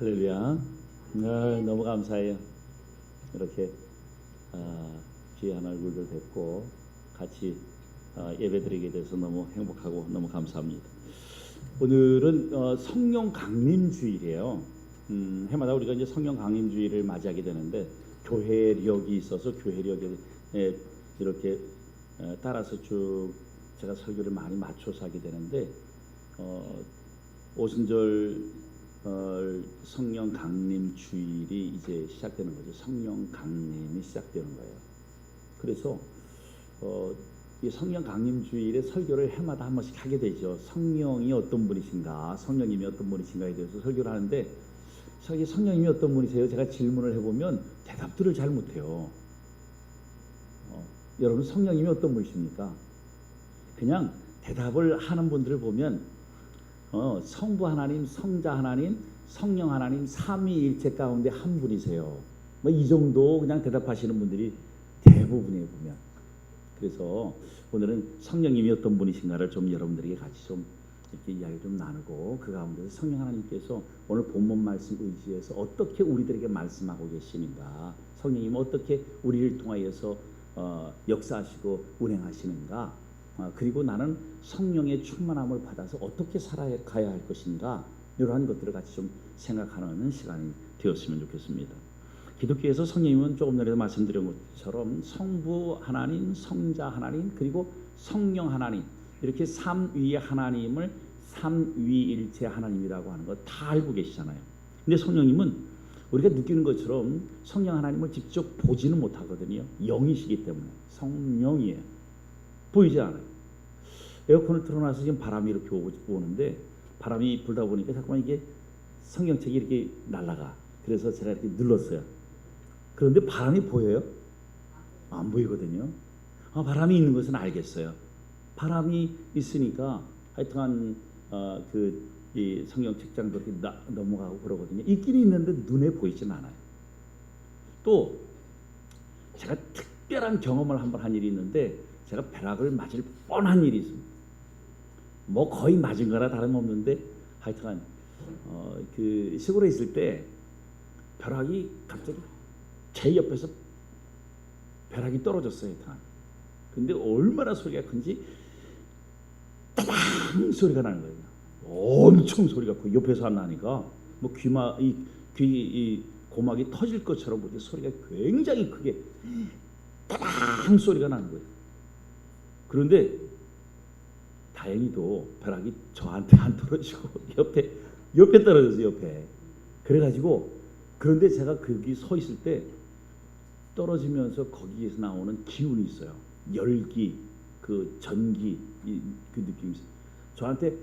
할렐루야. 너무 감사해요. 이렇게 귀한 얼굴들 뵙고 같이 예배드리게 돼서 너무 행복하고 너무 감사합니다. 오늘은 성령 강림 주일이에요. 해마다 우리가 이제 성령 강림 주일을 맞이하게 되는데 교회력이 있어서 교회력에 이렇게 따라서 쭉 제가 설교를 많이 맞춰서 하게 되는데 오순절 성령 강림 주일이 이제 시작되는 거죠. 성령 강림이 시작되는 거예요. 그래서 이 성령 강림 주일에 설교를 해마다 한 번씩 하게 되죠. 성령이 어떤 분이신가, 성령님이 어떤 분이신가에 대해서 설교를 하는데 성령님이 어떤 분이세요? 제가 질문을 해보면 대답들을 잘 못해요. 여러분 성령님이 어떤 분이십니까? 그냥 대답을 하는 분들을 보면 성부 하나님, 성자 하나님, 성령 하나님 삼위일체 가운데 한 분이세요. 뭐 이 정도 그냥 대답하시는 분들이 대부분이에요 보면. 그래서 오늘은 성령님이 어떤 분이신가를 좀 여러분들에게 같이 좀 이렇게 이야기를 좀 나누고 그 가운데서 성령 하나님께서 오늘 본문 말씀 의지해서 어떻게 우리들에게 말씀하고 계시는가, 성령님은 어떻게 우리를 통하여서 역사하시고 운행하시는가, 그리고 나는 성령의 충만함을 받아서 어떻게 살아가야 할 것인가, 이러한 것들을 같이 좀 생각하는 시간이 되었으면 좋겠습니다. 기독교에서 성령님은 조금 전에 말씀드린 것처럼 성부 하나님, 성자 하나님, 그리고 성령 하나님, 이렇게 삼위의 하나님을 삼위일체 하나님이라고 하는 거 다 알고 계시잖아요. 근데 성령님은 우리가 느끼는 것처럼 성령 하나님을 직접 보지는 못하거든요. 영이시기 때문에. 성령이에요. 보이지 않아요. 에어컨을 틀어놔서 지금 바람이 이렇게 오는데 바람이 불다 보니까 자꾸만 이게 성경책이 이렇게 날아가. 그래서 제가 이렇게 눌렀어요. 그런데 바람이 보여요? 안 보이거든요. 바람이 있는 것은 알겠어요. 바람이 있으니까 하여튼 이 성경 책장도 이렇게 넘어가고 그러거든요. 있긴 있는데 눈에 보이진 않아요. 또 제가 특별한 경험을 한번 한 일이 있는데 제가 벼락을 맞을 뻔한 일이 있습니다. 뭐 거의 맞은 거나 다름없는데 하여튼 그 시골에 있을 때 벼락이 갑자기 제 옆에서 벼락이 떨어졌어요. 근데 얼마나 소리가 큰지 따당 소리가 나는 거예요. 엄청 소리가 크고 옆에서 안 나니까 뭐 귀 고막이 터질 것처럼 그렇게 소리가 굉장히 크게 따당 소리가 나는 거예요. 그런데 다행히도 벼락이 저한테 안 떨어지고 옆에 떨어졌어요. 옆에. 그래가지고 그런데 제가 거기 서 있을 때 떨어지면서 거기에서 나오는 기운이 있어요. 열기, 그 전기, 그 느낌이 있어요. 저한테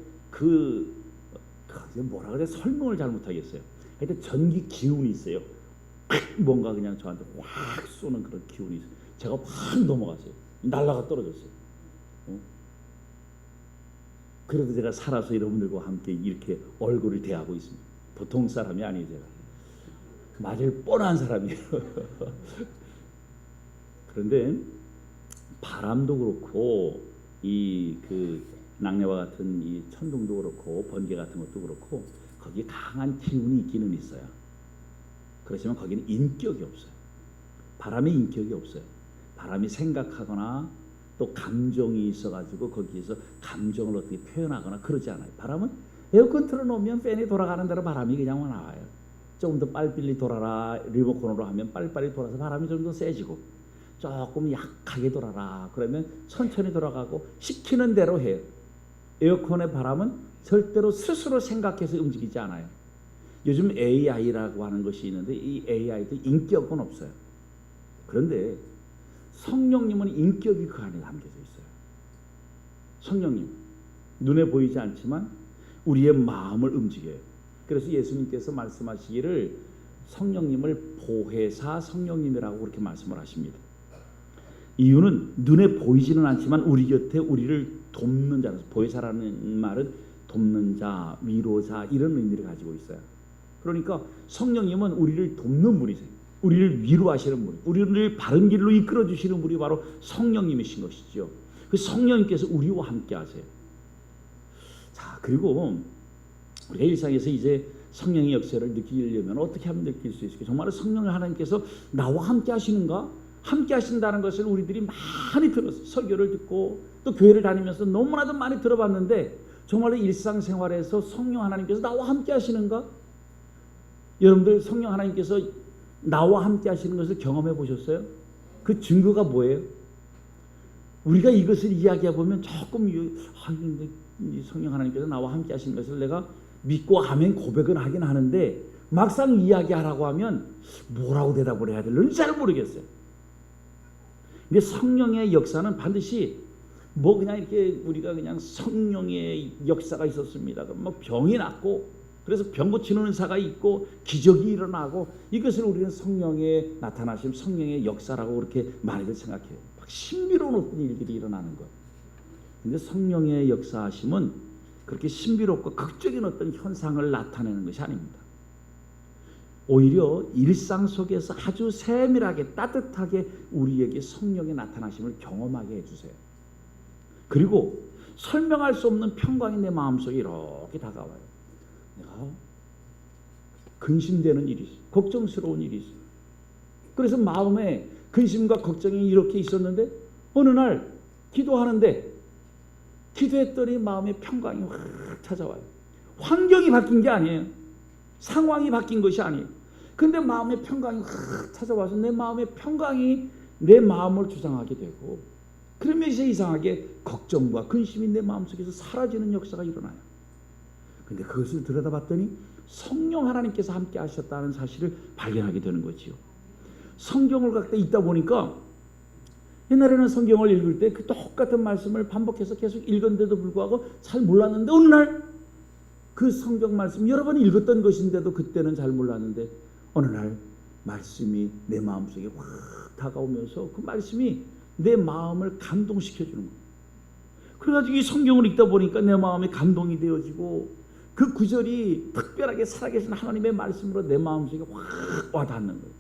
뭐라 그래 설명을 잘 못하겠어요. 하여튼 전기 기운이 있어요. 뭔가 그냥 저한테 확 쏘는 그런 기운이 있어요. 제가 확 넘어갔어요. 날라가 떨어졌어요. 그래도 제가 살아서 여러분들과 함께 이렇게 얼굴을 대하고 있습니다. 보통 사람이 아니에요. 제가 맞을 뻔한 사람이에요. 그런데 바람도 그렇고 이 낙뢰와 같은 이 천둥도 그렇고 번개 같은 것도 그렇고 거기에 강한 기운이 있기는 있어요. 그렇지만 거기는 인격이 없어요. 바람에 인격이 없어요. 바람이 생각하거나 또 감정이 있어가지고 거기에서 감정을 어떻게 표현하거나 그러지 않아요. 바람은 에어컨 틀어놓으면 팬이 돌아가는 대로 바람이 그냥 나와요. 조금 더 빨리 돌아라 리모컨으로 하면 빨리빨리 돌아서 바람이 좀 더 세지고, 조금 약하게 돌아라 그러면 천천히 돌아가고 시키는 대로 해요. 에어컨의 바람은 절대로 스스로 생각해서 움직이지 않아요. 요즘 AI라고 하는 것이 있는데 이 AI도 인격은 없어요. 그런데 성령님은 인격이 그 안에 담겨져 있어요. 성령님 눈에 보이지 않지만 우리의 마음을 움직여요. 그래서 예수님께서 말씀하시기를 성령님을 보혜사 성령님이라고 그렇게 말씀을 하십니다. 이유는 눈에 보이지는 않지만 우리 곁에 우리를 돕는 자라서, 보혜사라는 말은 돕는 자, 위로자 이런 의미를 가지고 있어요. 그러니까 성령님은 우리를 돕는 분이세요. 우리를 위로하시는 분, 우리를 바른 길로 이끌어 주시는 분이 바로 성령님이신 것이죠. 그 성령님께서 우리와 함께 하세요. 자, 그리고 우리가 일상에서 이제 성령의 역사를 느끼려면 어떻게 하면 느낄 수 있을까요? 정말 성령을 하나님께서 나와 함께 하시는가? 함께 하신다는 것을 우리들이 많이 들었어요. 설교를 듣고 또 교회를 다니면서 너무나도 많이 들어봤는데 정말로 일상생활에서 성령 하나님께서 나와 함께 하시는가? 여러분들 성령 하나님께서 나와 함께 하시는 것을 경험해 보셨어요? 그 증거가 뭐예요? 우리가 이것을 이야기해 보면 조금 성령 하나님께서 나와 함께 하시는 것을 내가 믿고 아멘 고백은 하긴 하는데 막상 이야기하라고 하면 뭐라고 대답을 해야 될지 잘 모르겠어요. 근데 성령의 역사는 반드시 뭐 그냥 이렇게 우리가 그냥 성령의 역사가 있었습니다. 뭐 병이 낫고 그래서 병 고치는 은사가 있고 기적이 일어나고 이것을 우리는 성령의 나타나심, 성령의 역사라고 그렇게 많이들 생각해요. 막 신비로운 어떤 일들이 일어나는 것. 근데 성령의 역사하심은 그렇게 신비롭고 극적인 어떤 현상을 나타내는 것이 아닙니다. 오히려 일상 속에서 아주 세밀하게 따뜻하게 우리에게 성령의 나타나심을 경험하게 해주세요. 그리고 설명할 수 없는 평강이 내 마음속에 이렇게 다가와요. 내가 근심되는 일이 있어요. 걱정스러운 일이 있어요. 그래서 마음에 근심과 걱정이 이렇게 있었는데 어느 날 기도하는데 기도했더니 마음의 평강이 확 찾아와요. 환경이 바뀐 게 아니에요. 상황이 바뀐 것이 아니에요. 근데 마음의 평강이 확 찾아와서 내 마음의 평강이 내 마음을 주장하게 되고 그러면서 이상하게 걱정과 근심이 내 마음속에서 사라지는 역사가 일어나요. 근데 그것을 들여다봤더니 성령 하나님께서 함께 하셨다는 사실을 발견하게 되는 거지요. 성경을 갖다 읽다 보니까 옛날에는 성경을 읽을 때 그 똑같은 말씀을 반복해서 계속 읽었는데도 불구하고 잘 몰랐는데 어느 날 그 성경 말씀 여러 번 읽었던 것인데도 그때는 잘 몰랐는데 어느 날 말씀이 내 마음속에 확 다가오면서 그 말씀이 내 마음을 감동시켜 주는 거예요. 그래가지고 이 성경을 읽다 보니까 내 마음에 감동이 되어지고 그 구절이 특별하게 살아계신 하나님의 말씀으로 내 마음속에 확 와닿는 거예요.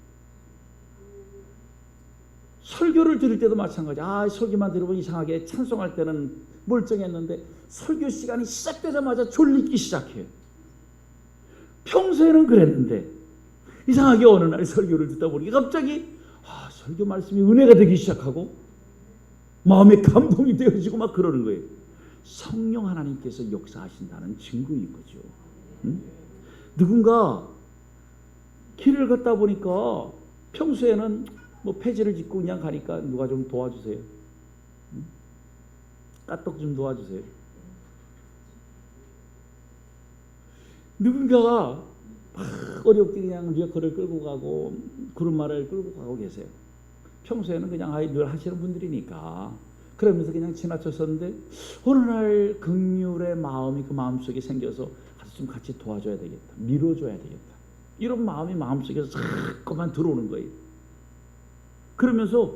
설교를 들을 때도 마찬가지. 설교만 들으면 이상하게 찬송할 때는 멀쩡했는데 설교 시간이 시작되자마자 졸리기 시작해요. 평소에는 그랬는데 이상하게 어느 날 설교를 듣다 보니 갑자기 설교 말씀이 은혜가 되기 시작하고 마음에 감동이 되어지고 막 그러는 거예요. 성령 하나님께서 역사하신다는 증거인 거죠. 누군가 길을 걷다 보니까 평소에는 뭐 폐지를 짓고 그냥 가니까 누가 좀 도와주세요. 까똑 좀 도와주세요. 누군가가 막 어렵게 그냥 리어커를 끌고 가고 구름말을 끌고 가고 계세요. 평소에는 그냥 늘 하시는 분들이니까 그러면서 그냥 지나쳤었는데 어느 날 긍휼의 마음이 그 마음속에 생겨서 좀 같이 도와줘야 되겠다. 밀어줘야 되겠다. 이런 마음이 마음속에서 자꾸만 들어오는 거예요. 그러면서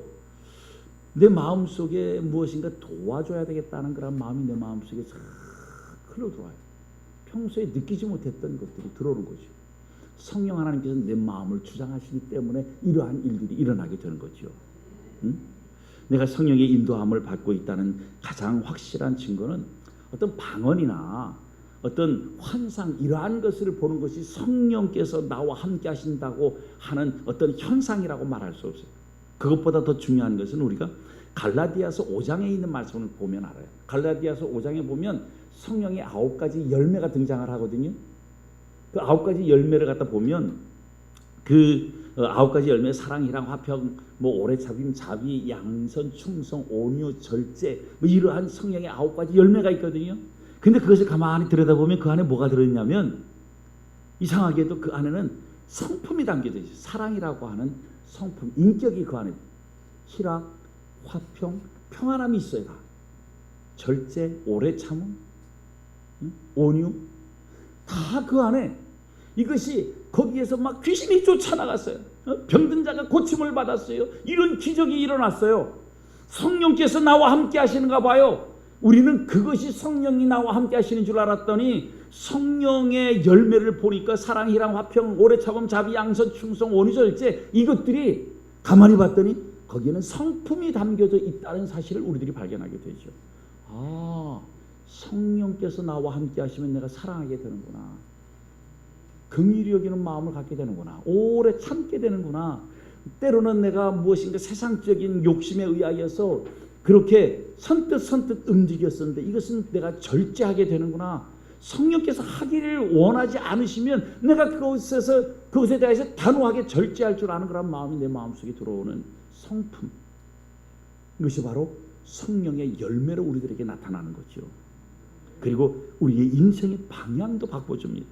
내 마음속에 무엇인가 도와줘야 되겠다는 그런 마음이 내 마음속에 싹 흘러들어와요. 평소에 느끼지 못했던 것들이 들어오는 거죠. 성령 하나님께서 내 마음을 주장하시기 때문에 이러한 일들이 일어나게 되는 거죠. 내가 성령의 인도함을 받고 있다는 가장 확실한 증거는 어떤 방언이나 어떤 환상 이러한 것을 보는 것이 성령께서 나와 함께 하신다고 하는 어떤 현상이라고 말할 수 없어요. 그것보다 더 중요한 것은 우리가 갈라디아서 5장에 있는 말씀을 보면 알아요. 갈라디아서 5장에 보면 성령의 9가지 열매가 등장을 하거든요. 그 9가지 열매를 갖다 보면 그 9가지 열매 사랑, 희랑, 화평, 뭐 오래 참음, 자비, 양선, 충성, 온유, 절제 뭐 이러한 성령의 9가지 열매가 있거든요. 근데 그것을 가만히 들여다보면 그 안에 뭐가 들어있냐면 이상하게도 그 안에는 성품이 담겨져 있어요. 사랑이라고 하는 성품, 인격이 그 안에 희락, 화평, 평안함이 있어요. 다. 절제, 오래 참음, 온유 다 그 안에 이것이 거기에서 막 귀신이 쫓아나갔어요. 병든 자가 고침을 받았어요. 이런 기적이 일어났어요. 성령께서 나와 함께 하시는가 봐요. 우리는 그것이 성령이 나와 함께 하시는 줄 알았더니 성령의 열매를 보니까 사랑, 희랑, 화평, 오래 참음, 자비, 양선, 충성, 온유, 절제 이것들이 가만히 봤더니 거기에는 성품이 담겨져 있다는 사실을 우리들이 발견하게 되죠. 성령께서 나와 함께 하시면 내가 사랑하게 되는구나. 긍휼히 여기는 마음을 갖게 되는구나. 오래 참게 되는구나. 때로는 내가 무엇인가 세상적인 욕심에 의하여서 그렇게 선뜻 움직였었는데 이것은 내가 절제하게 되는구나. 성령께서 하기를 원하지 않으시면 내가 그것에 대해서 단호하게 절제할 줄 아는 그런 마음이 내 마음속에 들어오는 성품. 이것이 바로 성령의 열매로 우리들에게 나타나는 거죠. 그리고 우리의 인생의 방향도 바꿔줍니다.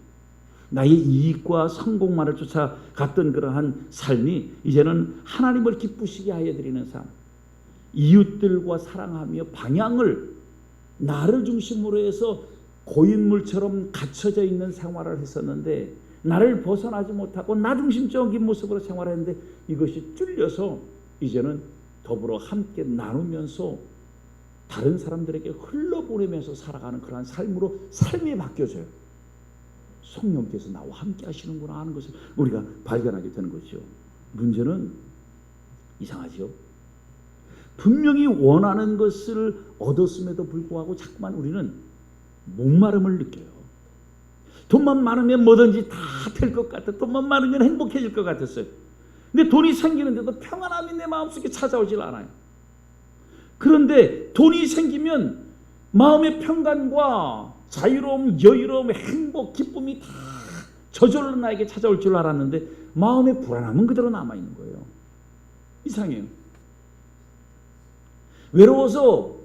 나의 이익과 성공만을 쫓아갔던 그러한 삶이 이제는 하나님을 기쁘시게 하여 드리는 삶, 이웃들과 사랑하며 방향을 나를 중심으로 해서 고인물처럼 갇혀져 있는 생활을 했었는데 나를 벗어나지 못하고 나 중심적인 모습으로 생활했는데 이것이 뚫려서 이제는 더불어 함께 나누면서 다른 사람들에게 흘러보내면서 살아가는 그러한 삶으로 삶이 바뀌어져요. 성령께서 나와 함께 하시는구나 하는 것을 우리가 발견하게 되는 것이죠. 문제는 이상하죠. 분명히 원하는 것을 얻었음에도 불구하고 자꾸만 우리는 목마름을 느껴요. 돈만 많으면 뭐든지 다 될 것 같아. 돈만 많으면 행복해질 것 같았어요. 근데 돈이 생기는데도 평안함이 내 마음속에 찾아오질 않아요. 그런데 돈이 생기면 마음의 평강과 자유로움, 여유로움, 행복, 기쁨이 다 저절로 나에게 찾아올 줄 알았는데 마음의 불안함은 그대로 남아있는 거예요. 이상해요. 외로워서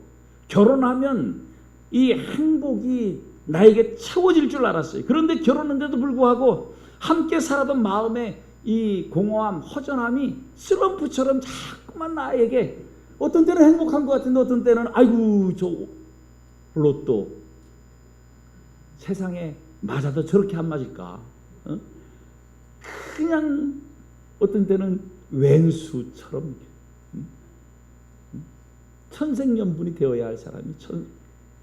결혼하면 이 행복이 나에게 채워질 줄 알았어요. 그런데 결혼했는데도 불구하고 함께 살아던 마음의 이 공허함, 허전함이 슬럼프처럼 자꾸만 나에게 어떤 때는 행복한 것 같은데 어떤 때는 아이고 저 로또 세상에 맞아도 저렇게 안 맞을까? 그냥 어떤 때는 왼수처럼 천생연분이 되어야 할 사람이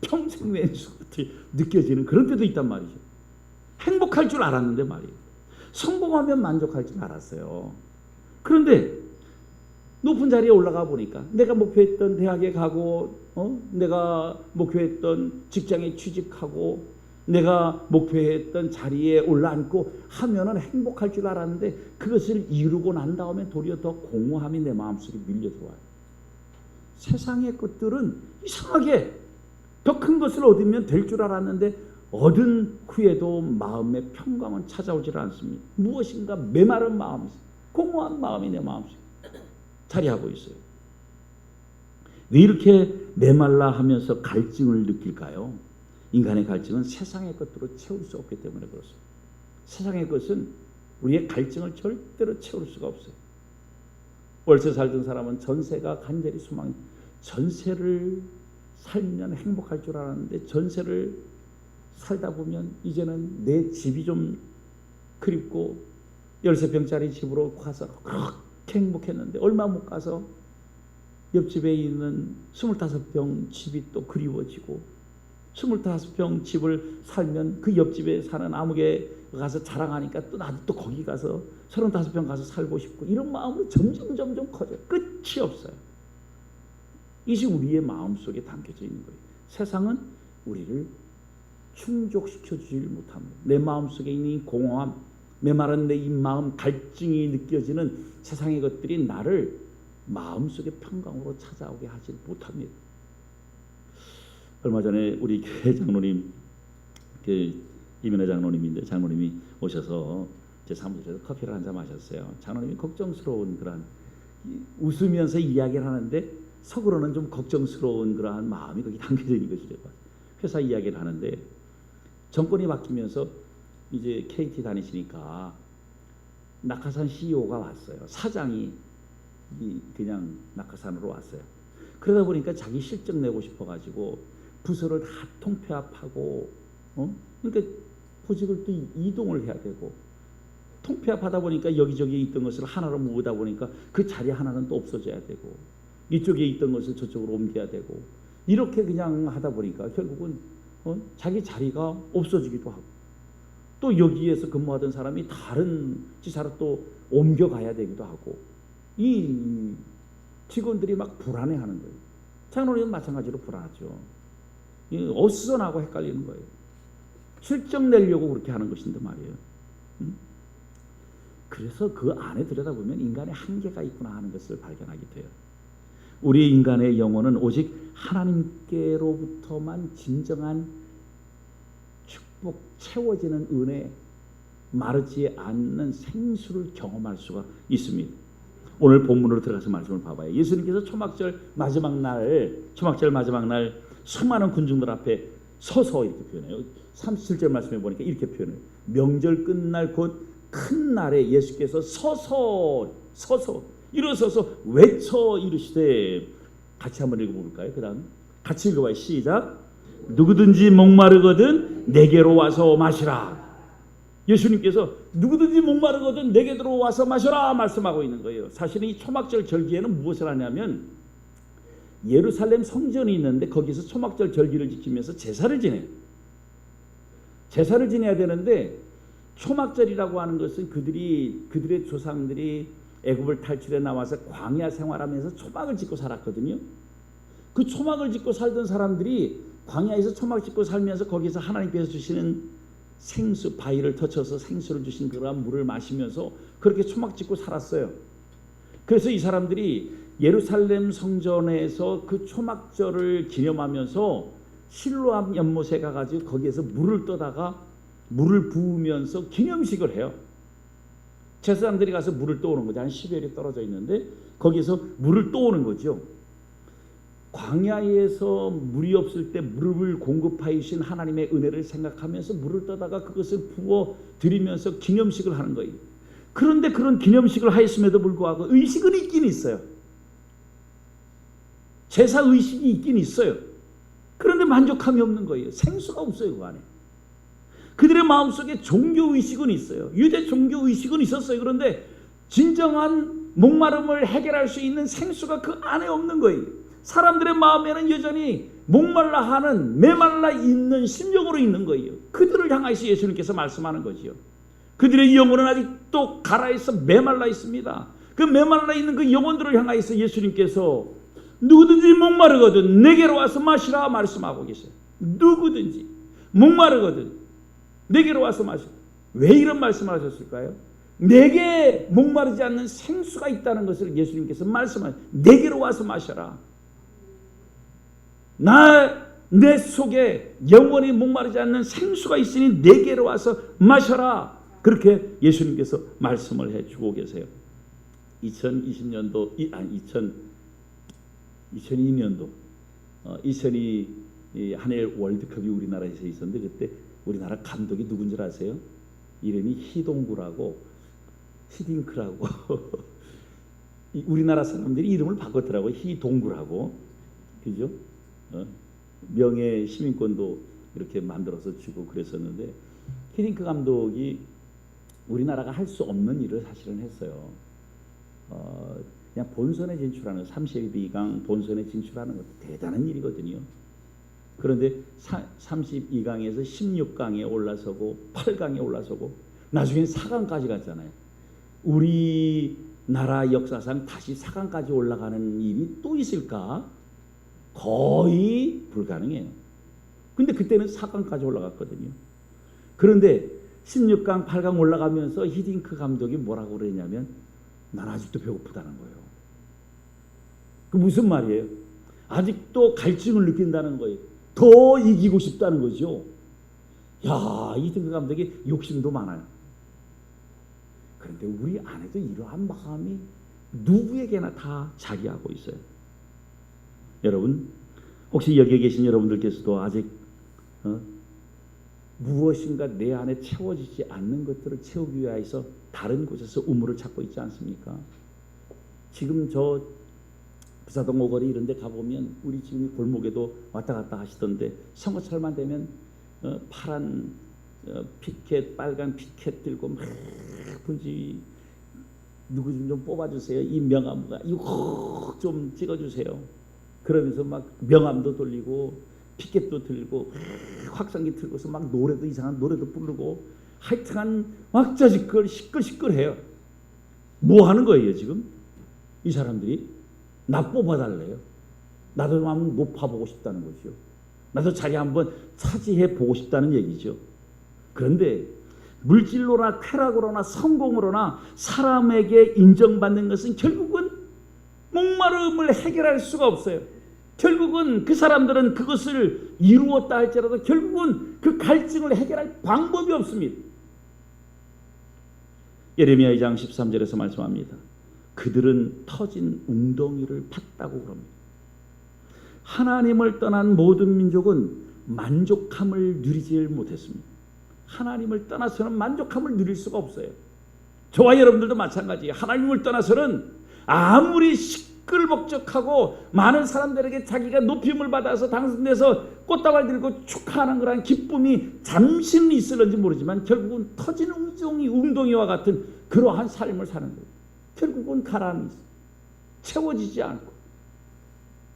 평생 왼수 같이 느껴지는 그런 때도 있단 말이죠. 행복할 줄 알았는데 말이에요. 성공하면 만족할 줄 알았어요. 그런데 높은 자리에 올라가 보니까 내가 목표했던 대학에 가고 내가 목표했던 직장에 취직하고 내가 목표했던 자리에 올라앉고 하면은 행복할 줄 알았는데 그것을 이루고 난 다음에 도리어 더 공허함이 내 마음속에 밀려 들어와요. 세상의 것들은 이상하게 더 큰 것을 얻으면 될 줄 알았는데 얻은 후에도 마음의 평강은 찾아오질 않습니다. 무엇인가 메마른 마음, 공허한 마음이 내 마음속에 자리하고 있어요. 왜 이렇게 메말라 하면서 갈증을 느낄까요? 인간의 갈증은 세상의 것으로 채울 수 없기 때문에 그렇습니다. 세상의 것은 우리의 갈증을 절대로 채울 수가 없어요. 월세 살던 사람은 전세가 간절히 소망, 전세를 살면 행복할 줄 알았는데 전세를 살다 보면 이제는 내 집이 좀 그립고 13평짜리 집으로 가서 그렇게 행복했는데 얼마 못 가서 옆집에 있는 25평 집이 또 그리워지고 25평 집을 살면 그 옆집에 사는 아무개 가서 자랑하니까 또 나도 또 거기 가서 35평 가서 살고 싶고 이런 마음으로 점점 커져요. 끝이 없어요. 이것이 우리의 마음속에 담겨져 있는 거예요. 세상은 우리를 충족시켜주지 못합니다. 내 마음속에 있는 이 공허함, 메마른 내 이 마음 갈증이 느껴지는 세상의 것들이 나를 마음속의 평강으로 찾아오게 하지 못합니다. 얼마 전에 우리 교회 장로님, 이면혜 장로님인데 장로님이 오셔서 제 사무실에서 커피를 한잔 마셨어요. 장로님이 걱정스러운 그런 웃으면서 이야기를 하는데 속으로는 좀 걱정스러운 그러한 마음이 거기 담겨져 있는 것이죠. 회사 이야기를 하는데 정권이 바뀌면서 이제 KT 다니시니까 낙하산 CEO가 왔어요. 사장이 그냥 낙하산으로 왔어요. 그러다 보니까 자기 실적 내고 싶어가지고 부서를 다 통폐합하고 그러니까 보직을 또 이동을 해야 되고 통폐합하다 보니까 여기저기 있던 것을 하나로 모으다 보니까 그 자리 하나는 또 없어져야 되고 이쪽에 있던 것을 저쪽으로 옮겨야 되고 이렇게 그냥 하다 보니까 결국은 자기 자리가 없어지기도 하고 또 여기에서 근무하던 사람이 다른 지사로 또 옮겨가야 되기도 하고 이 직원들이 막 불안해하는 거예요. 장로님은 마찬가지로 불안하죠. 어수선하고 헷갈리는 거예요. 실적 내려고 그렇게 하는 것인데 말이에요. 그래서 그 안에 들여다보면 인간의 한계가 있구나 하는 것을 발견하게 돼요. 우리 인간의 영혼은 오직 하나님께로부터만 진정한 축복, 채워지는 은혜, 마르지 않는 생수를 경험할 수가 있습니다. 오늘 본문으로 들어가서 말씀을 봐봐요. 예수님께서 초막절 마지막 날 수많은 군중들 앞에 서서 이렇게 표현해요. 37절 말씀해 보니까 이렇게 표현해요. 명절 끝날 곧 큰 날에 예수께서 서서 일어서서 외쳐 이르시되, 같이 한번 읽어볼까요? 그 다음 같이 읽어봐요. 시작. 누구든지 목마르거든 내게로 와서 마시라. 예수님께서 누구든지 목마르거든 내게 들어와서 마셔라 말씀하고 있는 거예요. 사실은 이 초막절 절기에는 무엇을 하냐면 예루살렘 성전이 있는데 거기서 초막절 절기를 지키면서 제사를 지내요. 제사를 지내야 되는데 초막절이라고 하는 것은 그들의 조상들이 애굽을 탈출해 나와서 광야 생활하면서 초막을 짓고 살았거든요. 그 초막을 짓고 살던 사람들이 광야에서 초막 짓고 살면서 거기서 하나님께서 주시는 생수, 바위를 터쳐서 생수를 주신 그러한 물을 마시면서 그렇게 초막 짓고 살았어요. 그래서 이 사람들이 예루살렘 성전에서 그 초막절을 기념하면서 실로암 연못에 가가지고 거기에서 물을 떠다가 물을 부으면서 기념식을 해요. 제사장들이 가서 물을 떠오는 거죠. 한 10여리 떨어져 있는데 거기서 물을 떠오는 거죠. 광야에서 물이 없을 때 물을 공급하여 주신 하나님의 은혜를 생각하면서 물을 떠다가 그것을 부어 드리면서 기념식을 하는 거예요. 그런데 그런 기념식을 하였음에도 불구하고 의식은 있긴 있어요. 제사 의식이 있긴 있어요. 그런데 만족함이 없는 거예요. 생수가 없어요. 그 안에. 그들의 마음속에 종교의식은 있어요. 유대 종교의식은 있었어요. 그런데 진정한 목마름을 해결할 수 있는 생수가 그 안에 없는 거예요. 사람들의 마음에는 여전히 목말라 하는, 메말라 있는 심령으로 있는 거예요. 그들을 향해서 예수님께서 말씀하는 거지요. 그들의 영혼은 아직도 가라에서 메말라 있습니다. 그 메말라 있는 그 영혼들을 향해서 예수님께서 누구든지 목마르거든 내게로 와서 마시라 말씀하고 계세요. 누구든지 목마르거든 내게로 와서 마시라. 왜 이런 말씀을 하셨을까요? 내게 목마르지 않는 생수가 있다는 것을 예수님께서 말씀하셨어요. 내게로 와서 마셔라. 내 속에 영원히 목마르지 않는 생수가 있으니 내게로 와서 마셔라. 그렇게 예수님께서 말씀을 해주고 계세요. 2020년도 2002년도 2002 한일 월드컵이 우리나라에서 있었는데 그때 우리나라 감독이 누군 줄 아세요? 이름이 희동구라고 히딩크라고 우리나라 사람들이 이름을 바꿨더라고요. 희동구라고. 그죠? 명예 시민권도 이렇게 만들어서 주고 그랬었는데 히딩크 감독이 우리나라가 할 수 없는 일을 사실은 했어요. 그냥 본선에 진출하는 32강 본선에 진출하는 것도 대단한 일이거든요. 그런데 32강에서 16강에 올라서고 8강에 올라서고 나중엔 4강까지 갔잖아요. 우리나라 역사상 다시 4강까지 올라가는 일이 또 있을까? 거의 불가능해요. 근데 그때는 4강까지 올라갔거든요. 그런데 16강, 8강 올라가면서 히딩크 감독이 뭐라고 그러냐면 난 아직도 배고프다는 거예요. 그 무슨 말이에요? 아직도 갈증을 느낀다는 거예요. 더 이기고 싶다는 거죠. 야, 히딩크 감독이 욕심도 많아요. 그런데 우리 안에도 이러한 마음이 누구에게나 다 자리하고 있어요. 여러분, 혹시 여기 계신 여러분들께서도 아직 무엇인가 내 안에 채워지지 않는 것들을 채우기 위해서 다른 곳에서 우물을 찾고 있지 않습니까? 지금 저 부사동 오거리 이런 데 가보면 우리 지금 골목에도 왔다 갔다 하시던데 선거철만 되면 파란 피켓, 빨간 피켓 들고 막 분지 누구 좀 뽑아주세요. 이 명함가 이거 좀 찍어주세요. 그러면서 막 명함도 돌리고 피켓도 들고 확성기 들고서 막 노래도 이상한 노래도 부르고 하여튼간 막 시끌시끌해요. 뭐 하는 거예요 지금? 이 사람들이 나 뽑아달래요. 나도 한번 높아보고 싶다는 거죠. 나도 자리 한번 차지해 보고 싶다는 얘기죠. 그런데 물질로나 쾌락으로나 성공으로나 사람에게 인정받는 것은 결국은 목마름을 해결할 수가 없어요. 결국은 그 사람들은 그것을 이루었다 할지라도 결국은 그 갈증을 해결할 방법이 없습니다. 예레미야 2장 13절에서 말씀합니다. 그들은 터진 웅덩이를 팠다고 그럽니다. 하나님을 떠난 모든 민족은 만족함을 누리지 못했습니다. 하나님을 떠나서는 만족함을 누릴 수가 없어요. 저와 여러분들도 마찬가지예요. 하나님을 떠나서는 아무리 시끌벅적하고 많은 사람들에게 자기가 높임을 받아서 당선돼서 꽃다발 들고 축하하는 그런 기쁨이 잠시는 있을런지 모르지만 결국은 터진 웅덩이와 같은 그러한 삶을 사는 거예요. 결국은 가라앉아 채워지지 않고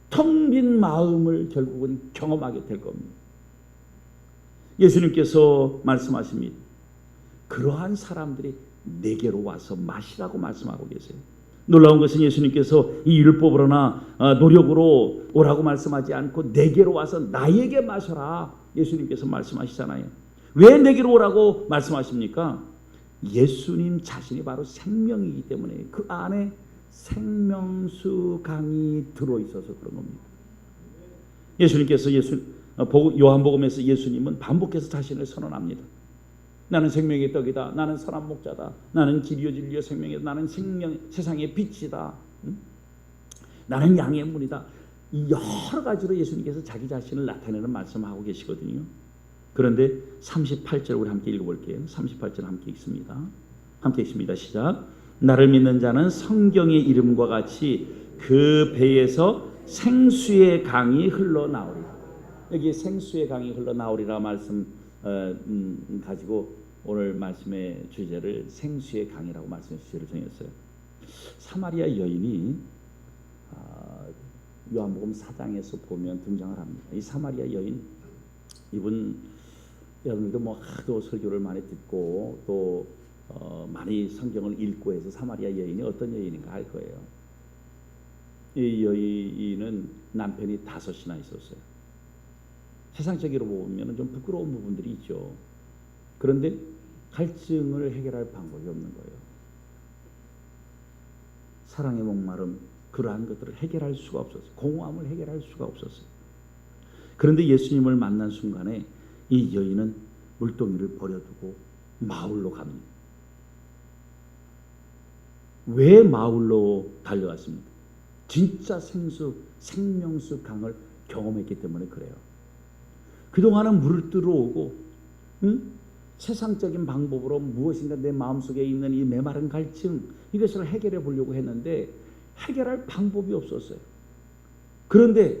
텅 빈 마음을 결국은 경험하게 될 겁니다. 예수님께서 말씀하십니다. 그러한 사람들이 내게로 와서 마시라고 말씀하고 계세요. 놀라운 것은 예수님께서 이 율법으로나 노력으로 오라고 말씀하지 않고 내게로 와서 나에게 마셔라 예수님께서 말씀하시잖아요. 왜 내게로 오라고 말씀하십니까? 예수님 자신이 바로 생명이기 때문에 그 안에 생명수 강이 들어있어서 그런 겁니다. 예수님께서 요한복음에서 예수님은 반복해서 자신을 선언합니다. 나는 생명의 떡이다. 나는 선한 목자다. 나는 길이요 진리요 생명이다. 나는 세상의 빛이다. 나는 양의 문이다. 이 여러 가지로 예수님께서 자기 자신을 나타내는 말씀을 하고 계시거든요. 그런데 38절 우리 함께 읽어볼게요. 38절 함께 읽습니다. 함께 읽습니다. 시작. 나를 믿는 자는 성경의 이름과 같이 그 배에서 생수의 강이 흘러나오리라. 여기 생수의 강이 흘러나오리라 말씀 가지고 오늘 말씀의 주제를 생수의 강이라고 말씀의 주제를 정했어요. 사마리아 여인이 요한복음 4장에서 보면 등장을 합니다. 이 사마리아 여인 이분 여러분들도 뭐 하도 설교를 많이 듣고 또 많이 성경을 읽고 해서 사마리아 여인이 어떤 여인인가 할 거예요. 이 여인은 남편이 5이나 있었어요. 세상적으로 보면 좀 부끄러운 부분들이 있죠. 그런데 갈증을 해결할 방법이 없는 거예요. 사랑의 목마름 그러한 것들을 해결할 수가 없었어요. 공허함을 해결할 수가 없었어요. 그런데 예수님을 만난 순간에 이 여인은 물동이를 버려두고 마을로 갑니다. 왜 마을로 달려갔습니까? 진짜 생명수 강을 경험했기 때문에 그래요. 그동안은 물을 들어오고 세상적인 방법으로 무엇인가 내 마음속에 있는 이 메마른 갈증 이것을 해결해 보려고 했는데 해결할 방법이 없었어요. 그런데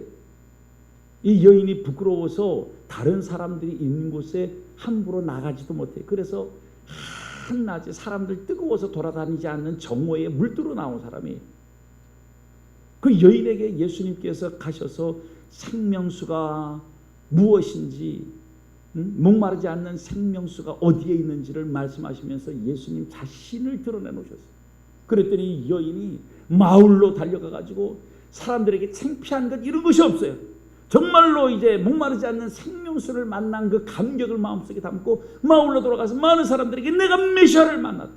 이 여인이 부끄러워서 다른 사람들이 있는 곳에 함부로 나가지도 못해요. 그래서 한낮에 사람들 뜨거워서 돌아다니지 않는 정오에 물들어 나온 사람이 그 여인에게 예수님께서 가셔서 생명수가 무엇인지 목마르지 않는 생명수가 어디에 있는지를 말씀하시면서 예수님 자신을 드러내 놓으셨어요. 그랬더니 이 여인이 마을로 달려가 가지고 사람들에게 창피한 것 이런 것이 없어요. 정말로 이제 목마르지 않는 생명수를 만난 그 감격을 마음속에 담고 마을로 돌아가서 많은 사람들에게 내가 메시아를 만났다.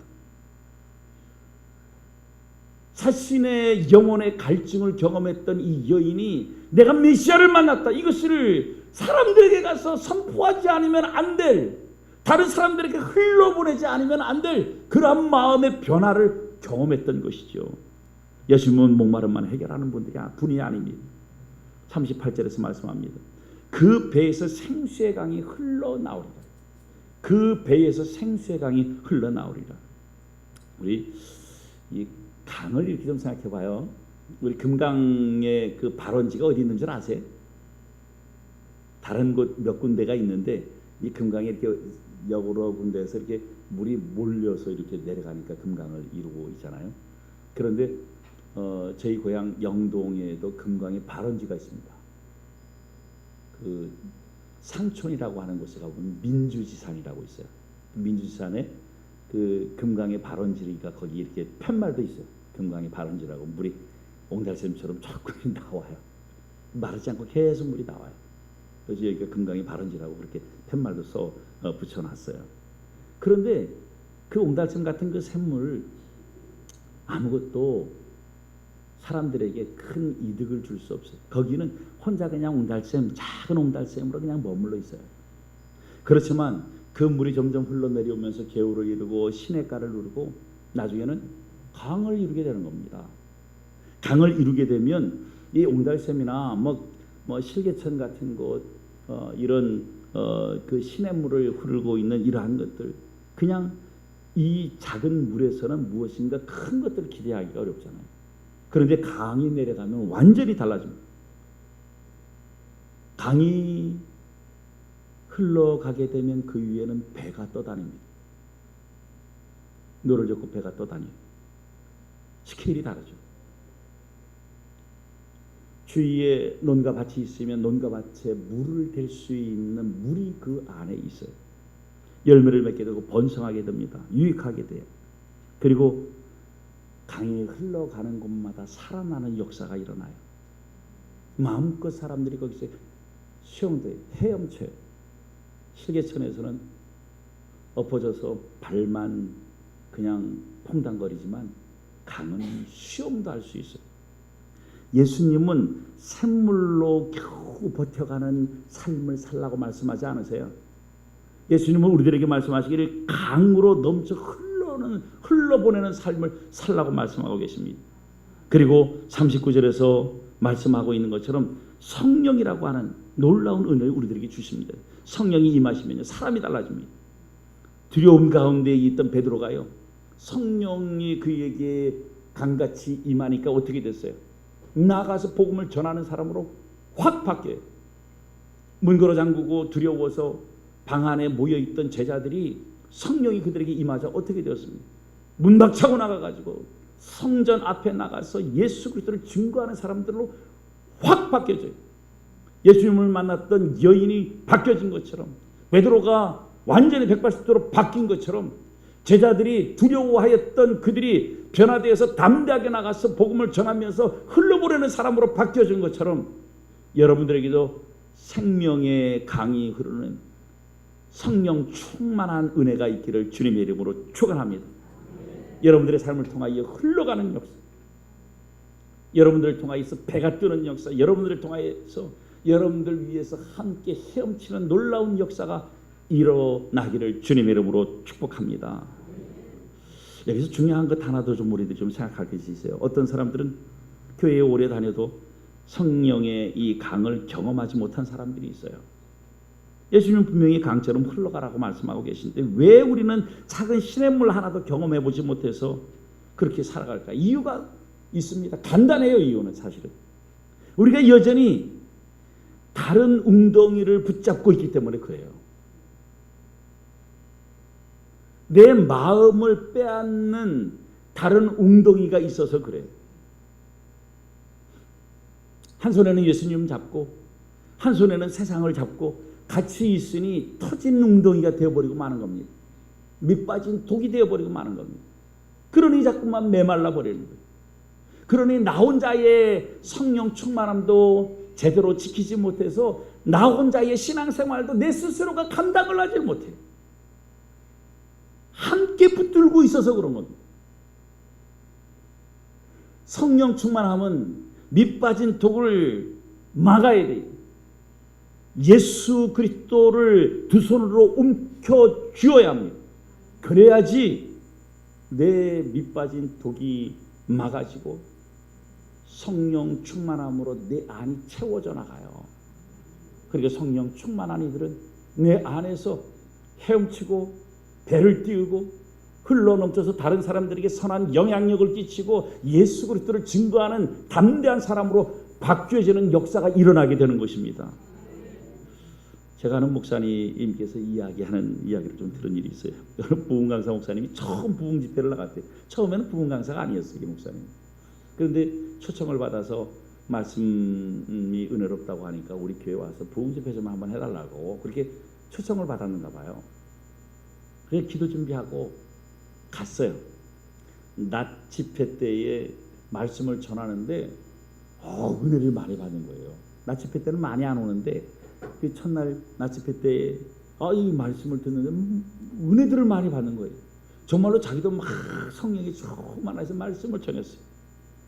자신의 영혼의 갈증을 경험했던 이 여인이 내가 메시아를 만났다. 이것을 사람들에게 가서 선포하지 않으면 안 될, 다른 사람들에게 흘러보내지 않으면 안 될 그러한 마음의 변화를 경험했던 것이죠. 예수님은 목마름만 해결하는 분이 아닙니다. 38절에서 말씀합니다. 그 배에서 생수의 강이 흘러나오리라. 그 배에서 생수의 강이 흘러나오리라. 우리 이 강을 이렇게 좀 생각해 봐요. 우리 금강의 그 발원지가 어디 있는 줄 아세요? 다른 곳 몇 군데가 있는데 이 금강에 이렇게 여러 군데에서 이렇게 물이 몰려서 이렇게 내려가니까 금강을 이루고 있잖아요. 그런데 저희 고향 영동에도 금강의 발원지가 있습니다. 그 상촌이라고 하는 곳에 가보면 민주지산이라고 있어요. 민주지산에 그 금강의 발원지가 거기 이렇게 팻말도 있어요. 금강의 발원지라고 물이 옹달샘처럼 조금 나와요. 마르지 않고 계속 물이 나와요. 그래서 여기가 금강이 바른지라고 그렇게 팻말도 써 붙여놨어요. 그런데 그 옹달샘 같은 그 샘물 아무것도 사람들에게 큰 이득을 줄 수 없어요. 거기는 혼자 그냥 옹달샘, 작은 옹달샘으로 그냥 머물러 있어요. 그렇지만 그 물이 점점 흘러내려오면서 개울을 이루고 시냇가를 이루고 나중에는 강을 이루게 되는 겁니다. 강을 이루게 되면 이 옹달샘이나 뭐 실개천 같은 곳 이런 그 시냇물을 흐르고 있는 이러한 것들, 그냥 이 작은 물에서는 무엇인가 큰 것들을 기대하기가 어렵잖아요. 그런데 강이 내려가면 완전히 달라집니다. 강이 흘러가게 되면 그 위에는 배가 떠다닙니다. 노를 젓고 배가 떠다녀요. 스케일이 다르죠. 주위에 논과 밭이 있으면 논과 밭에 물을 댈 수 있는 물이 그 안에 있어요. 열매를 맺게 되고 번성하게 됩니다. 유익하게 돼요. 그리고 강이 흘러가는 곳마다 살아나는 역사가 일어나요. 마음껏 사람들이 거기서 수영돼요. 헤엄쳐요. 실개천에서는 엎어져서 발만 그냥 퐁당거리지만 강은 수영도 할 수 있어요. 예수님은 샘물로 겨우 버텨가는 삶을 살라고 말씀하지 않으세요? 예수님은 우리들에게 말씀하시기를 강으로 넘쳐 흘러보내는 삶을 살라고 말씀하고 계십니다. 그리고 39절에서 말씀하고 있는 것처럼 성령이라고 하는 놀라운 은혜를 우리들에게 주십니다. 성령이 임하시면요, 사람이 달라집니다. 두려움 가운데 있던 베드로가요, 성령이 그에게 강같이 임하니까 어떻게 됐어요? 나가서 복음을 전하는 사람으로 확 바뀌어요. 문 걸어 잠그고 두려워서 방 안에 모여있던 제자들이 성령이 그들에게 임하자 어떻게 되었습니까? 문 박차고 나가가지고 성전 앞에 나가서 예수 그리스도를 증거하는 사람들로 확 바뀌어져요. 예수님을 만났던 여인이 바뀌어진 것처럼, 베드로가 완전히 180도로 바뀐 것처럼, 제자들이 두려워하였던 그들이 변화되어서 담대하게 나가서 복음을 전하면서 흘러보내는 사람으로 바뀌어진 것처럼 여러분들에게도 생명의 강이 흐르는 성령 충만한 은혜가 있기를 주님의 이름으로 축원합니다. 여러분들의 삶을 통하여 흘러가는 역사, 여러분들을 통하여서 배가 뜨는 역사, 여러분들을 통하여서 여러분들 위해서 함께 헤엄치는 놀라운 역사가 일어나기를 주님의 이름으로 축복합니다. 여기서 중요한 것 하나 더 좀 우리들이 좀 생각할 것이 있어요. 어떤 사람들은 교회에 오래 다녀도 성령의 이 강을 경험하지 못한 사람들이 있어요. 예수님은 분명히 강처럼 흘러가라고 말씀하고 계신데 왜 우리는 작은 시냇물 하나도 경험해 보지 못해서 그렇게 살아갈까? 이유가 있습니다. 간단해요. 이유는 사실은 우리가 여전히 다른 웅덩이를 붙잡고 있기 때문에 그래요. 내 마음을 빼앗는 다른 웅덩이가 있어서 그래요. 한 손에는 예수님 잡고 한 손에는 세상을 잡고 같이 있으니 터진 웅덩이가 되어버리고 마는 겁니다. 밑빠진 독이 되어버리고 마는 겁니다. 그러니 자꾸만 메말라 버리는 거예요. 그러니 나 혼자의 성령 충만함도 제대로 지키지 못해서 나 혼자의 신앙생활도 내 스스로가 감당을 하지 못해요. 함께 붙들고 있어서 그런 겁니다. 성령 충만함은 밑빠진 독을 막아야 돼요. 예수 그리스도를 두 손으로 움켜 쥐어야 합니다. 그래야지 내 밑빠진 독이 막아지고 성령 충만함으로 내 안이 채워져 나가요. 그러니까 성령 충만한 이들은 내 안에서 헤엄치고 배를 띄우고 흘러넘쳐서 다른 사람들에게 선한 영향력을 끼치고 예수 그리스도를 증거하는 담대한 사람으로 바뀌어지는 역사가 일어나게 되는 것입니다. 제가 아는 목사님께서 이야기하는 이야기를 좀 들은 일이 있어요. 부흥 강사 목사님이 처음 부흥 집회를 나갔대요. 처음에는 부흥 강사가 아니었어요, 이 목사님. 그런데 초청을 받아서 말씀이 은혜롭다고 하니까 우리 교회 와서 부흥 집회 좀 한번 해달라고 그렇게 초청을 받았는가 봐요. 그래서 기도 준비하고 갔어요. 낮 집회 때에 말씀을 전하는데 은혜를 많이 받는 거예요. 낮 집회 때는 많이 안 오는데 그 첫날 낮 집회 때에 이 말씀을 듣는데 은혜들을 많이 받는 거예요. 정말로 자기도 막 성령이 충만해서 말씀을 전했어요.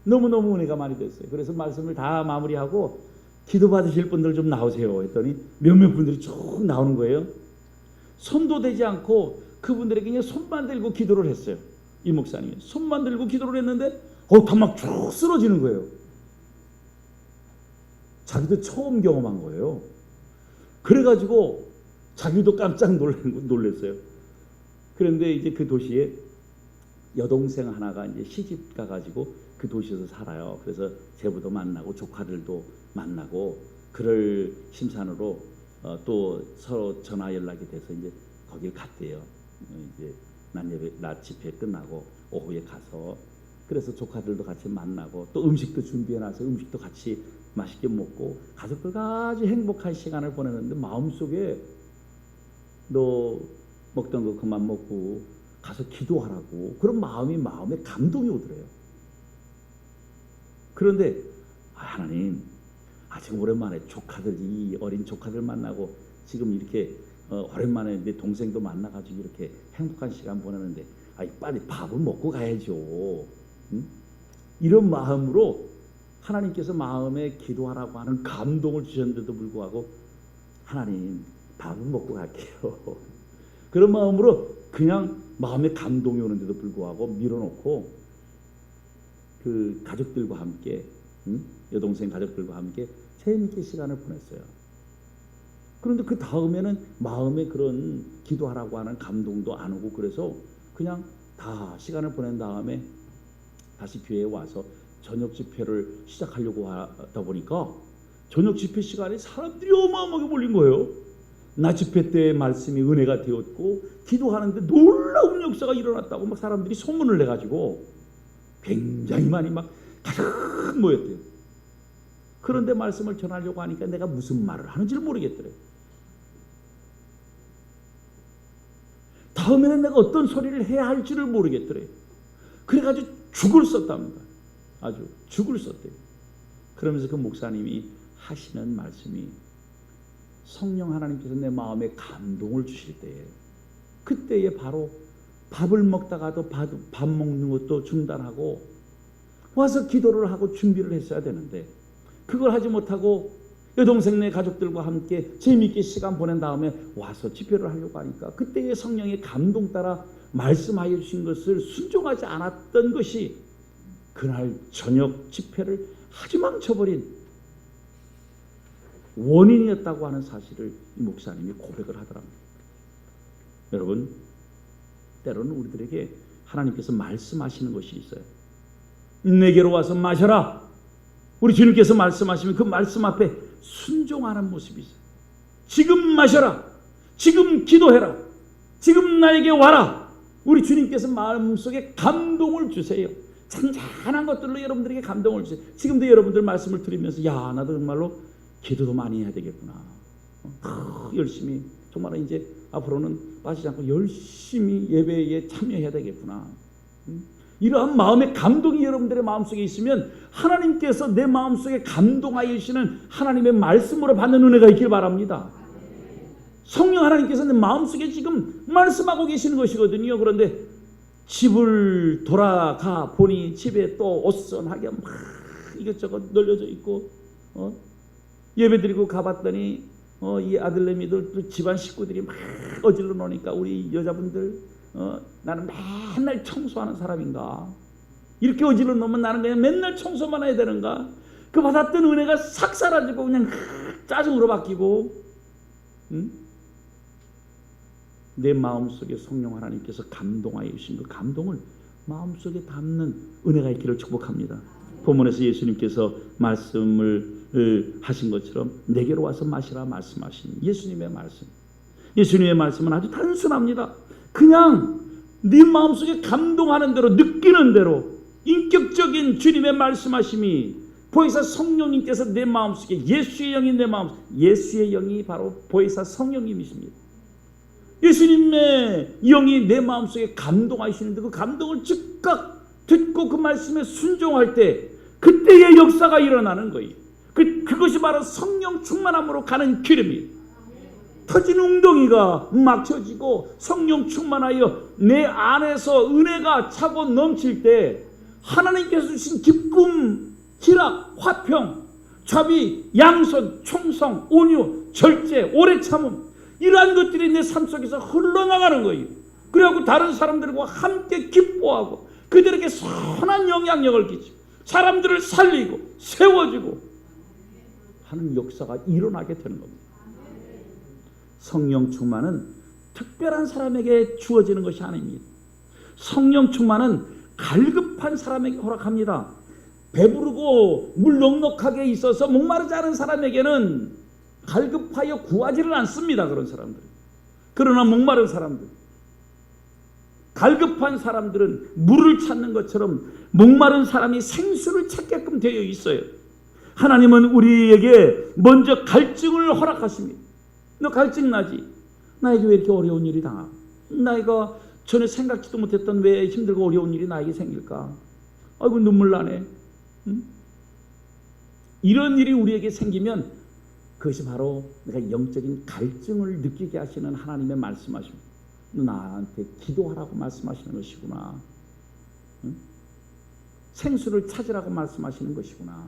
너무너무 은혜가 많이 됐어요. 그래서 말씀을 다 마무리하고 기도 받으실 분들 좀 나오세요 했더니 몇몇 분들이 쭉 나오는 거예요. 손도 대지 않고 그분들에게 그냥 손만 들고 기도를 했어요. 이 목사님이 손만 들고 기도를 했는데 다 막 쭉 쓰러지는 거예요. 자기도 처음 경험한 거예요. 그래가지고 자기도 깜짝 놀랐어요. 그런데 이제 그 도시에 여동생 하나가 이제 시집 가가지고 그 도시에서 살아요. 그래서 제부도 만나고 조카들도 만나고 그럴 심산으로 또 서로 전화 연락이 돼서 이제 거길 갔대요. 이제 낮 집회 끝나고 오후에 가서 그래서 조카들도 같이 만나고 또 음식도 준비해놔서 음식도 같이 맛있게 먹고 가족들과 아주 행복한 시간을 보내는데 마음속에 너 먹던 거 그만 먹고 가서 기도하라고 그런 마음에 감동이 오더래요. 그런데 하나님 지금 오랜만에 이 어린 조카들 만나고 지금 이렇게 오랜만에 내 동생도 만나가지고 이렇게 행복한 시간 보내는데 빨리 밥을 먹고 가야죠. 응? 이런 마음으로 하나님께서 마음에 기도하라고 하는 감동을 주셨는데도 불구하고 하나님 밥은 먹고 갈게요. 그런 마음으로 그냥 마음에 감동이 오는데도 불구하고 밀어놓고 그 가족들과 함께 여동생 가족들과 함께 재미있게 시간을 보냈어요. 그런데 그 다음에는 마음에 그런 기도하라고 하는 감동도 안 오고 그래서 그냥 다 시간을 보낸 다음에 다시 교회에 와서 저녁 집회를 시작하려고 하다 보니까 저녁 집회 시간에 사람들이 어마어마하게 몰린 거예요. 낮 집회 때의 말씀이 은혜가 되었고 기도하는데 놀라운 역사가 일어났다고 막 사람들이 소문을 내가지고 굉장히 많이 막 가득 모였대요. 그런데 말씀을 전하려고 하니까 내가 무슨 말을 하는지를 모르겠더래요. 다음에는 내가 어떤 소리를 해야 할지를 모르겠더래요. 그래가지고 죽을 썼답니다. 아주 죽을 썼대요. 그러면서 그 목사님이 하시는 말씀이 성령 하나님께서 내 마음에 감동을 주실 때에 그때에 바로 밥을 먹다가도 밥 먹는 것도 중단하고 와서 기도를 하고 준비를 했어야 되는데 그걸 하지 못하고 여동생네 가족들과 함께 재미있게 시간 보낸 다음에 와서 집회를 하려고 하니까 그때의 성령의 감동 따라 말씀하여 주신 것을 순종하지 않았던 것이 그날 저녁 집회를 아주 망쳐버린 원인이었다고 하는 사실을 이 목사님이 고백을 하더랍니다. 여러분, 때로는 우리들에게 하나님께서 말씀하시는 것이 있어요. 내게로 와서 마셔라. 우리 주님께서 말씀하시면 그 말씀 앞에 순종하는 모습이 있어요. 지금 마셔라. 지금 기도해라. 지금 나에게 와라. 우리 주님께서 마음속에 감동을 주세요. 잔잔한 것들로 여러분들에게 감동을 주세요. 지금도 여러분들 말씀을 들으면서 야, 나도 정말로 기도도 많이 해야 되겠구나. 열심히 정말 이제 앞으로는 빠지지 않고 열심히 예배에 참여해야 되겠구나. 이러한 마음의 감동이 여러분들의 마음속에 있으면 하나님께서 내 마음속에 감동하여 주시는 하나님의 말씀으로 받는 은혜가 있길 바랍니다. 성령 하나님께서 내 마음속에 지금 말씀하고 계시는 것이거든요. 그런데 집을 돌아가 보니 집에 또 어수선하게 막 이것저것 널려져 있고 예배드리고 가봤더니 이 아들내미들 또 집안 식구들이 막 어질러 놓으니까 우리 여자분들 나는 맨날 청소하는 사람인가? 이렇게 어질러 놓으면 나는 그냥 맨날 청소만 해야 되는가? 그 받았던 은혜가 싹 사라지고 그냥 짜증으로 바뀌고 내 마음속에 성령 하나님께서 감동하여 주신 그 감동을 마음속에 담는 은혜가 있기를 축복합니다. 본문에서 예수님께서 말씀을 하신 것처럼 내게로 와서 마시라 말씀하신 예수님의 말씀. 예수님의 말씀은 아주 단순합니다. 그냥 네 마음속에 감동하는 대로 느끼는 대로 인격적인 주님의 말씀하심이 보혜사 성령님께서 내 마음속에 예수의 영이 내 마음 예수의 영이 바로 보혜사 성령님이십니다. 예수님의 영이 내 마음속에 감동하시는데 그 감동을 즉각 듣고 그 말씀에 순종할 때 그때의 역사가 일어나는 거예요. 그것이 바로 성령 충만함으로 가는 길입니다. 터진 웅덩이가 막혀지고 성령 충만하여 내 안에서 은혜가 차고 넘칠 때 하나님께서 주신 기쁨, 희락, 화평, 자비, 양선, 충성, 온유, 절제, 오래 참음, 이러한 것들이 내 삶 속에서 흘러나가는 거예요. 그래갖고 다른 사람들과 함께 기뻐하고 그들에게 선한 영향력을 끼치고 사람들을 살리고 세워주고 하는 역사가 일어나게 되는 겁니다. 성령 충만은 특별한 사람에게 주어지는 것이 아닙니다. 성령 충만은 갈급한 사람에게 허락합니다. 배부르고 물 넉넉하게 있어서 목마르지 않은 사람에게는 갈급하여 구하지를 않습니다. 그런 사람들. 그러나 목마른 사람들, 갈급한 사람들은 물을 찾는 것처럼 목마른 사람이 생수를 찾게끔 되어 있어요. 하나님은 우리에게 먼저 갈증을 허락하십니다. 너 갈증 나지? 나에게 왜 이렇게 어려운 일이 당하? 나이가 전에 생각지도 못했던 왜 힘들고 어려운 일이 나에게 생길까? 아이고 눈물 나네. 응? 이런 일이 우리에게 생기면 그것이 바로 내가 영적인 갈증을 느끼게 하시는 하나님의 말씀하십니다. 너 나한테 기도하라고 말씀하시는 것이구나. 응? 생수를 찾으라고 말씀하시는 것이구나.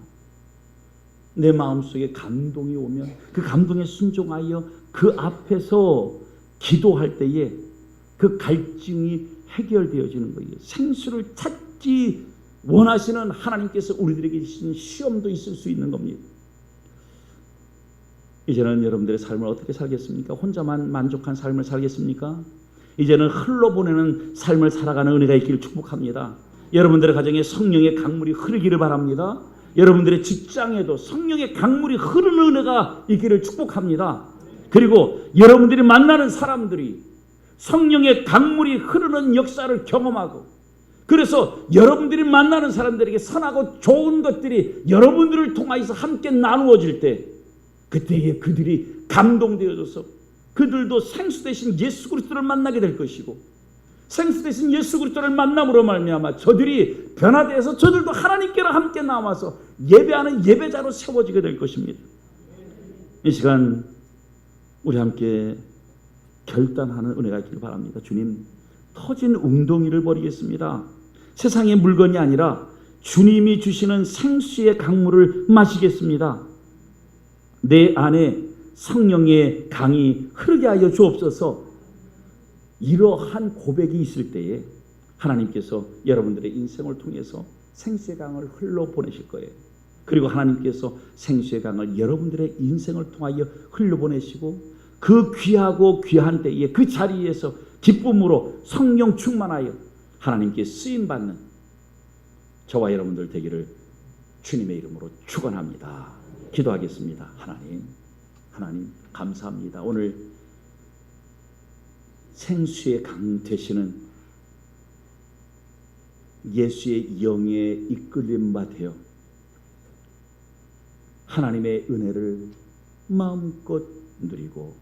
내 마음속에 감동이 오면 그 감동에 순종하여 그 앞에서 기도할 때에 그 갈증이 해결되어지는 거예요. 생수를 찾기 원하시는 하나님께서 우리들에게 주신 시험도 있을 수 있는 겁니다. 이제는 여러분들의 삶을 어떻게 살겠습니까? 혼자만 만족한 삶을 살겠습니까? 이제는 흘러보내는 삶을 살아가는 은혜가 있기를 축복합니다. 여러분들의 가정에 성령의 강물이 흐르기를 바랍니다. 여러분들의 직장에도 성령의 강물이 흐르는 은혜가 있기를 축복합니다. 그리고 여러분들이 만나는 사람들이 성령의 강물이 흐르는 역사를 경험하고 그래서 여러분들이 만나는 사람들에게 선하고 좋은 것들이 여러분들을 통하여서 함께 나누어질 때 그때에 그들이 감동되어져서 그들도 생수 대신 예수 그리스도를 만나게 될 것이고 생수 대신 예수 그리스도를 만남으로 말미암아 저들이 변화되어서 저들도 하나님께로 함께 나와서 예배하는 예배자로 세워지게 될 것입니다. 이 시간 우리 함께 결단하는 은혜가 있기를 바랍니다. 주님, 터진 웅덩이를 버리겠습니다. 세상의 물건이 아니라 주님이 주시는 생수의 강물을 마시겠습니다. 내 안에 성령의 강이 흐르게 하여 주옵소서. 이러한 고백이 있을 때에 하나님께서 여러분들의 인생을 통해서 생수의 강을 흘러보내실 거예요. 그리고 하나님께서 생수의 강을 여러분들의 인생을 통하여 흘러보내시고 그 귀하고 귀한 때에 그 자리에서 기쁨으로 성령 충만하여 하나님께 쓰임받는 저와 여러분들 되기를 주님의 이름으로 축원합니다. 기도하겠습니다. 하나님 감사합니다. 오늘 생수의 강 되시는 예수의 영에 이끌림 받아 하나님의 은혜를 마음껏 누리고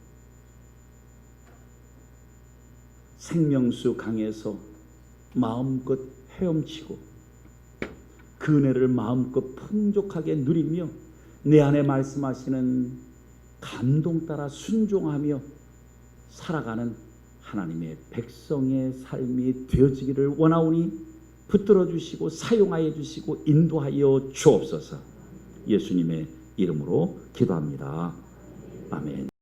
생명수 강에서 마음껏 헤엄치고 그 은혜를 마음껏 풍족하게 누리며 내 안에 말씀하시는 감동 따라 순종하며 살아가는 하나님의 백성의 삶이 되어지기를 원하오니 붙들어 주시고 사용하여 주시고 인도하여 주옵소서. 예수님의 이름으로 기도합니다. 아멘.